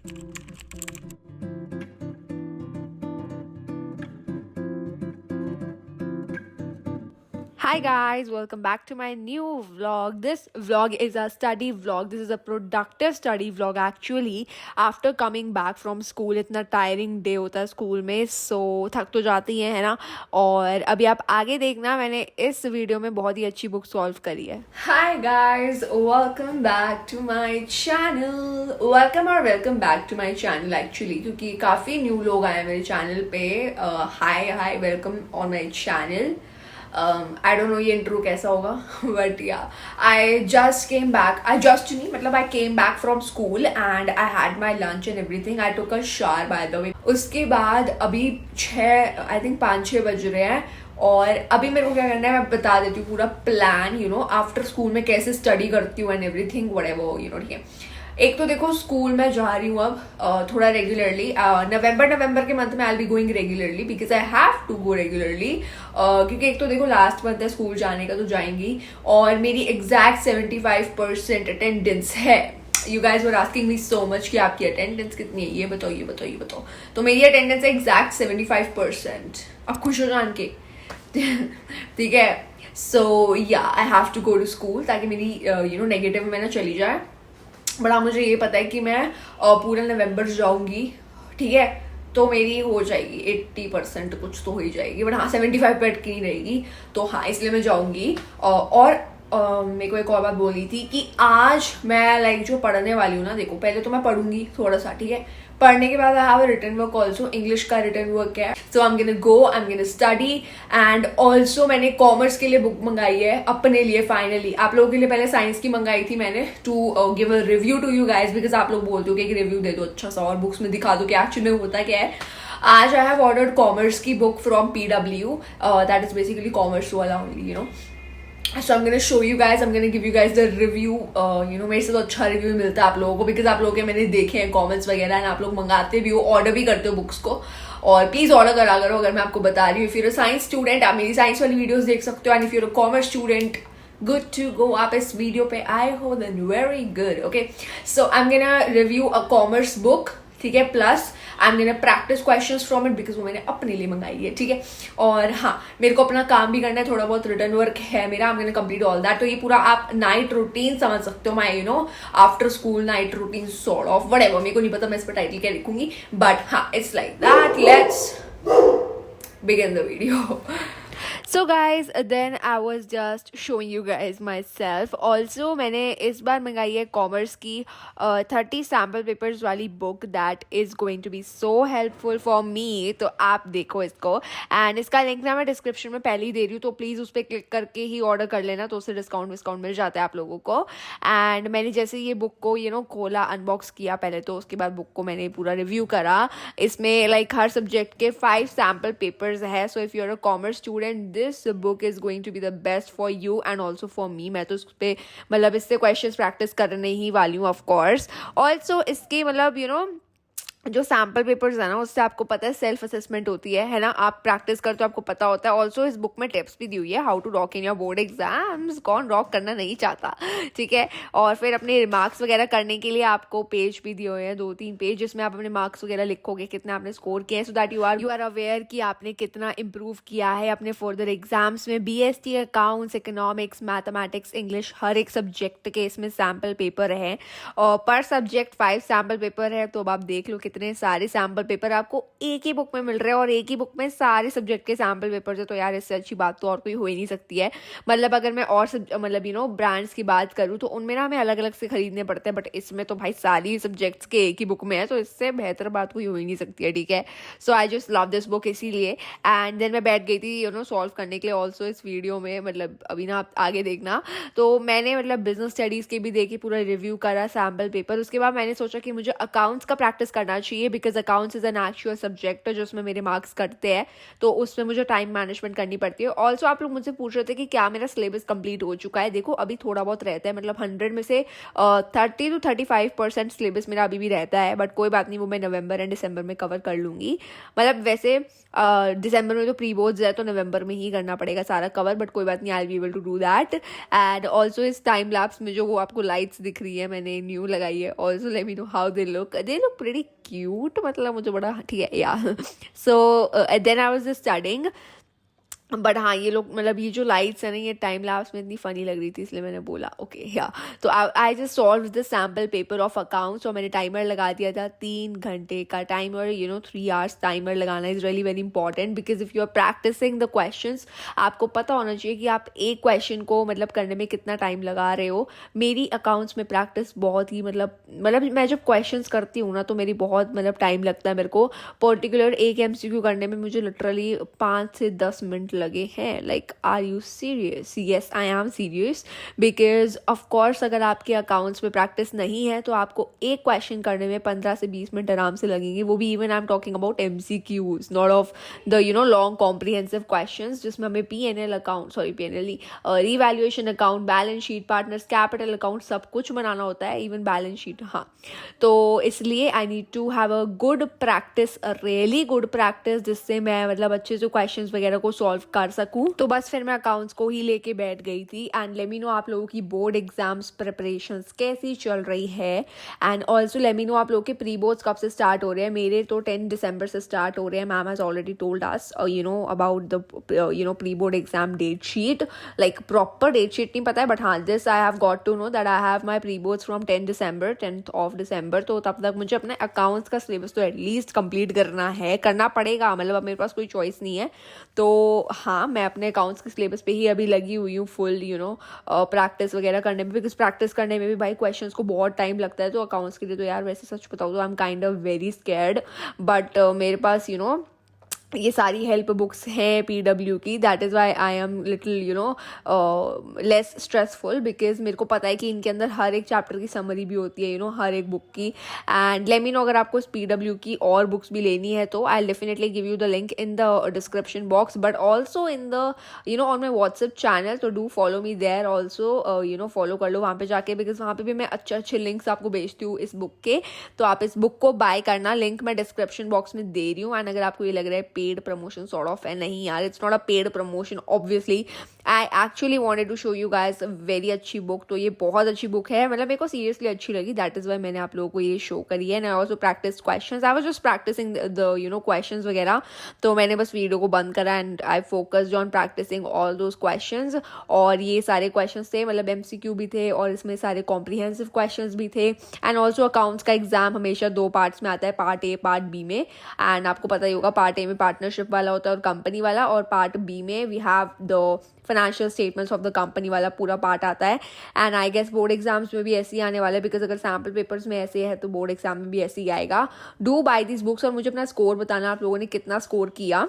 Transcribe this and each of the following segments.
Hi guys, welcome back to my new vlog. This vlog is a study vlog. This is a productive study vlog actually. After coming back from school, इतना tiring day होता है school में, so थक तो जाती है ना. और अभी आप आगे देखना, मैंने इस वीडियो में बहुत ही अच्छी बुक सॉल्व करी है. Hi guys, welcome back to my channel. Welcome back to my channel actually, क्योंकि काफ़ी न्यू लोग आए हैं मेरे चैनल पे. Hi, welcome on my channel. I don't know ये इंट्रो कैसा होगा बट या आई जस्ट केम बैक. नहीं मतलब I came back from school and I had my lunch and everything. I took a shower by the way. उसके बाद अभी 5-6 बज रहे हैं और अभी मेरे को क्या करना है मैं बता देती हूँ पूरा प्लान. आफ्टर स्कूल में कैसे स्टडी करती हूँ एंड एवरीथिंग व्हाटएवर. ठीक है. एक तो देखो स्कूल में जा रही हूँ अब थोड़ा रेगुलरली. नवंबर के मंथ में I be going regularly because I have to go regularly. क्योंकि एक तो देखो लास्ट मंथ है स्कूल जाने का तो जाएंगी. और मेरी एग्जैक्ट 75% अटेंडेंस है. You guys were asking me so much कि आपकी अटेंडेंस कितनी है, ये बताओ. तो मेरी अटेंडेंस है एग्जैक्ट 75%. अब खुश हो जान के ठीक है. सो या I have to go to school ताकि मेरी नेगेटिव में ना चली जाए. बड़ा मुझे ये पता है कि मैं पूरा नवंबर जाऊंगी. ठीक है. तो मेरी हो जाएगी 80% कुछ तो हो ही जाएगी. बट हाँ 75 पे अटकी नहीं रहेगी. तो हाँ इसलिए मैं जाऊंगी. और मेरे को एक और बात बोली थी कि आज मैं जो पढ़ने वाली हूँ ना, देखो पहले तो मैं पढ़ूंगी थोड़ा सा. ठीक है. पढ़ने के बाद I have written work also. English का रिटन वर्क है. So I am gonna study. And also मैंने कॉमर्स के लिए बुक मंगाई है अपने लिए फाइनली. आप लोगों के लिए पहले साइंस की मंगाई थी मैंने to give a review to you guys because आप लोग बोलते हो कि एक रिव्यू दे दो अच्छा सा और बुक्स में दिखा दो कि एक्चुअली में होता क्या है. आज आई हैव ऑर्डर्ड कॉमर्स की book from PW. That is basically commerce वाला only. So I'm gonna show you guys, I'm gonna give you guys the review. मेरे से तो अच्छा रिव्यू मिलता है आप लोगों को बिकॉज आप लोगों के मैंने देखे हैं कॉमेंट्स वगैरह एंड आप लोग मंगाते भी हो, ऑर्डर भी करते हो बुक्स को. और प्लीज ऑर्डर करा करो. अगर मैं आपको बता रही हूँ if you're a science student आप मेरी साइंस वाली वीडियोस देख सकते हो. And if you're a commerce student good to go. आप इस वीडियो पे आए हो then very good. Okay. So I am gonna review a commerce book. ठीक है. Plus I am gonna practice questions from it because वो मैंने अपने लिए मंगाई है. ठीक है. और हाँ मेरे को अपना काम भी करना है. थोड़ा बहुत रिटर्न वर्क है मेरा. I am gonna complete all that. तो ये पूरा आप नाइट रूटीन समझ सकते हो. My after school night routine sort of whatever. मेरे को नहीं पता मैं इस पर टाइटल क्या लिखूंगी बट हाँ it's like that. Let's begin the video. So guys, then I was just showing you guys myself. Also मैंने इस बार मंगाई है कॉमर्स की 30 सैम्पल पेपर्स वाली book that is going to be so helpful for me. तो आप देखो इसको एंड इसका लिंक ना मैं डिस्क्रिप्शन में पहले ही दे रही हूँ. तो प्लीज़ उस पर क्लिक करके ही ऑर्डर कर लेना. तो उससे डिस्काउंट मिल जाता है आप लोगों को. एंड मैंने जैसे ये बुक को खोला अनबॉक्स किया पहले, तो उसके बाद बुक को मैंने पूरा रिव्यू करा. इसमें हर सब्जेक्ट के 5 सैम्पल पेपर्स है. So if you are a commerce student this book is going to be the best for you and also for me. मैं तो उस पे इससे क्वेश्चंस प्रैक्टिस करने ही वाली हूँ ऑफ कोर्स. ऑल्सो इसके जो सैम्पल पेपर्स है ना उससे आपको पता है सेल्फ असेसमेंट होती है ना. आप प्रैक्टिस करते हो आपको पता होता है. ऑल्सो इस बुक में टिप्स भी दी हुई है how to rock in your board exams. कौन रॉक करना नहीं चाहता. ठीक है. और फिर अपने रिमार्क्स वगैरह करने के लिए आपको पेज भी दिए हुए हैं 2-3 पेज जिसमें आप अपने मार्क्स वगैरह लिखोगे कितना आपने स्कोर किया है. So that you are aware कि आपने कितना इम्प्रूव किया है अपने फर्दर एग्जाम्स में. BST accounts, economics, mathematics, English हर एक सब्जेक्ट के इसमें सैम्पल पेपर है. और पर सब्जेक्ट 5 सैम्पल पेपर है. तो अब आप देख लो कितने सारे सैम्पल पेपर आपको एक ही बुक में मिल रहे हैं और एक ही बुक में सारे सब्जेक्ट के सैम्पल पेपर है. तो यार इससे अच्छी बात तो और कोई हो ही नहीं सकती है. अगर मैं और ब्रांड्स की बात करूँ तो उनमें ना हमें अलग अलग से खरीदने पड़ते हैं. बट इसमें तो भाई सारी सब्जेक्ट्स के एक ही बुक में है. तो इससे बेहतर बात कोई हो ही नहीं सकती है. ठीक है. So I just love this book इसीलिए. एंड देन मैं बैठ गई थी सॉल्व करने के लिए. ऑल्सो इस वीडियो में अभी ना आप आगे देखना. तो मैंने बिजनेस स्टडीज़ के भी देखी, पूरा रिव्यू करा सैम्पल पेपर. उसके बाद मैंने सोचा कि मुझे अकाउंट्स का प्रैक्टिस करना चाहिए, because accounts is an actual subject जो उसमें मेरे मार्क्स कटते हैं, तो उसमें मुझे टाइम मैनेजमेंट करनी पड़ती है। ऑल्सो आप लोग मुझसे पूछ रहे थे कि क्या मेरा सिलेबस कंप्लीट हो चुका है। देखो अभी थोड़ा बहुत रहता है, मतलब 100 में से 30 to 35% सिलेबस मेरा अभी भी रहता है, बट कोई बात नहीं, वो मैं नवंबर एंड दिसंबर में कवर कर लूँगी। मतलब वैसे दिसंबर में तो प्री बोर्ड्स है, तो नवंबर में ही करना पड़ेगा सारा कवर, बट कोई बात नहीं, I will be able to do that. And also इस टाइम लैप्स में जो वो आपको लाइट्स दिख रही है, मैंने न्यू लगाई है। Also let me know how they look pretty cute, मतलब मुझे बड़ा ठीक है या। So then I was studying, but हाँ ये लोग मतलब ये जो लाइट्स है ना, ये टाइम लैप्स में इतनी फनी लग रही थी, इसलिए मैंने बोला ओके या। तो I just solve the sample paper of accounts, और मैंने टाइमर लगा दिया था 3 घंटे का टाइमर। 3 hours टाइमर लगाना is really very important, because if you are practicing the questions, आपको पता होना चाहिए कि आप एक क्वेश्चन को मतलब करने में कितना टाइम लगा रहे हो। मेरी अकाउंट्स में प्रैक्टिस बहुत ही मतलब मैं जब क्वेश्चंस करती हूँ ना, तो मेरी बहुत मतलब टाइम लगता है मेरे को। पर्टिकुलर एक MCQ करने में मुझे लिटरली 5 से 10 मिनट लगे हैं। Like are you serious? Yes I am serious, because of course अगर आपके अकाउंट्स में प्रैक्टिस नहीं है, तो आपको एक क्वेश्चन करने में 15 से 20 मिनट आराम से लगेंगे। वो भी even I am talking about MCQs, not of the long comprehensive questions, जिसमें हमें PNL account, PNL revaluation account, balance sheet, partners capital account, सब कुछ बनाना होता है, इवन बैलेंस शीट। हाँ, तो इसलिए I need to have a good practice, a really good practice, जिससे मैं मतलब अच्छे से क्वेश्चंस वगैरह को सॉल्व कर सकूं। तो बस फिर मैं अकाउंट्स को ही लेके बैठ गई थी। एंड लेट मी नो आप लोगों की बोर्ड एग्जाम्स प्रिपरेशंस कैसी चल रही है। And also let me no आप लोगों के प्री बोर्ड्स कब से स्टार्ट हो रहे हैं। मेरे तो 10 दिसंबर से स्टार्ट हो रहे हैं। Ma'am has already told us about the pre board exam date sheet, like proper date sheet नहीं पता है, बट हाँ this I have got to know that I have my pre boards from 10th of December। तो तब तक मुझे अपने accounts का सिलेबस तो एटलीस्ट कंप्लीट करना पड़ेगा, मतलब अब मेरे पास कोई चॉइस नहीं है। तो हाँ, मैं अपने अकाउंट्स के सिलेबस पे ही अभी लगी हुई हूँ फुल प्रैक्टिस वगैरह करने में, बिकॉज प्रैक्टिस करने में भी भाई क्वेश्चंस को बहुत टाइम लगता है। तो अकाउंट्स के लिए तो यार वैसे सच बताऊँ तो I am kind of very scared, but मेरे पास ये सारी हेल्प बुक्स हैं PW की। That is why I am little less stressful, because मेरे को पता है कि इनके अंदर हर एक चैप्टर की समरी भी होती है हर एक बुक की। एंड लेट मी नो अगर आपको इस PW की और बुक्स भी लेनी है, तो I definitely give you the link in the description box, but also in the on my WhatsApp channel. तो do follow me there also, follow कर लो वहाँ पे जाके, बिकॉज वहाँ पे भी मैं अच्छे लिंक्स आपको भेजती हूँ इस बुक के। तो आप इस बुक को बाय करना, लिंक मैं डिस्क्रिप्शन बॉक्स में दे रही हूँ। एंड अगर आपको ये लग रहा है पेड प्रमोशन सॉर्ट ऑफ है, नहीं यार, it's not a paid promotion. Obviously I actually wanted to show you guys a very अच्छी बुक। तो ये बहुत अच्छी बुक है, मतलब मेरे को सीरियसली अच्छी लगी। दैट इज वाई मैंने आप लोगों को ये शो करी है। And I also practice questions, I was just practicing the questions वगैरह। तो मैंने बस वीडियो को बंद करा and I focused on practicing all those questions. और ये सारे क्वेश्चंस थे, मतलब MCQ भी थे और इसमें सारे कॉम्प्रिहेंसिव क्वेश्चंस भी थे। एंड ऑल्सो अकाउंट्स का एग्जाम हमेशा 2 पार्ट्स में आता है, पार्ट A पार्ट B में। एंड आपको पता ही होगा, पार्ट A में पार्टनरशिप वाला होता है और कंपनी वाला, और पार्ट B में we have the financial statements of the company वाला पूरा पार्ट आता है। And I guess board exams में भी ऐसे ही आने वाला है, बिकॉज अगर सैम्पल पेपर्स में ऐसे है तो बोर्ड एग्जाम में भी ऐसे ही आएगा। डू बाय दिस बुक्स, और मुझे अपना स्कोर बताना आप लोगों ने कितना स्कोर किया।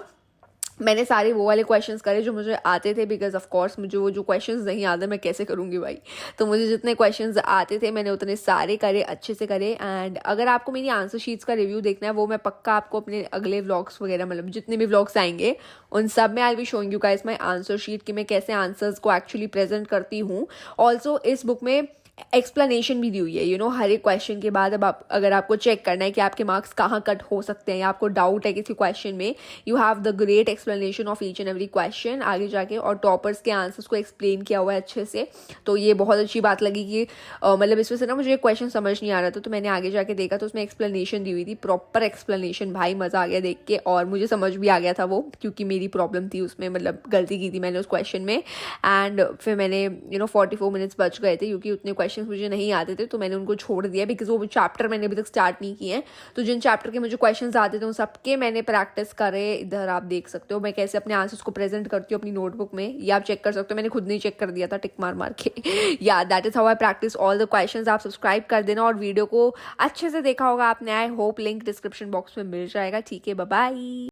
मैंने सारे वो वाले क्वेश्चंस करे जो मुझे आते थे, बिकॉज ऑफ कोर्स मुझे वो जो क्वेश्चंस नहीं आते मैं कैसे करूँगी भाई। तो मुझे जितने क्वेश्चंस आते थे मैंने उतने सारे करे, अच्छे से करे। एंड अगर आपको मेरी आंसर शीट्स का रिव्यू देखना है, वो मैं पक्का आपको अपने अगले व्लॉग्स वगैरह, मतलब जितने भी व्लॉग्स आएंगे उन सब में I be showing you guys my answer sheet, कि मैं कैसे आंसर्स को एक्चुअली प्रेजेंट करती हूँ। ऑल्सो इस बुक में एक्सप्लेनेशन भी दी हुई है हर एक क्वेश्चन के बाद। अब अगर आपको चेक करना है कि आपके मार्क्स कहाँ कट हो सकते हैं, या आपको डाउट है किसी क्वेश्चन में, you have the great explanation of each and every question आगे जाके, और टॉपर्स के आंसर्स को एक्सप्लेन किया हुआ है अच्छे से। तो ये बहुत अच्छी बात लगी कि मतलब इसमें से ना मुझे एक क्वेश्चन समझ नहीं आ रहा था, तो मैंने आगे जाके देखा तो उसमें एक्सप्लेनेशन दी हुई थी, प्रॉपर एक्सप्लेनेशन। भाई मज़ा आ गया देख के, और मुझे समझ भी आ गया था वो, क्योंकि मेरी प्रॉब्लम थी उसमें, मतलब गलती की थी मैंने उस क्वेश्चन में। एंड फिर मैंने 44 मिनट्स बच गए थे, क्योंकि उतने क्वेश्चन मुझे नहीं आते थे, तो मैंने उनको छोड़ दिया, बिकॉज वो चैप्टर मैंने अभी तक स्टार्ट नहीं किए हैं। तो जिन चैप्टर के मुझे क्वेश्चंस आते थे उन सबके मैंने प्रैक्टिस करे। इधर आप देख सकते हो मैं कैसे अपने आंसर्स को प्रेजेंट करती हूँ अपनी नोटबुक में, ये आप चेक कर सकते हो। मैंने खुद नहीं चेक कर दिया था टिक मार के। या that is how I practice all the questions. आप सब्सक्राइब कर देना, और वीडियो को अच्छे से देखा होगा आपने। I hope link description box में मिल जाएगा। ठीक है, बाय बाय।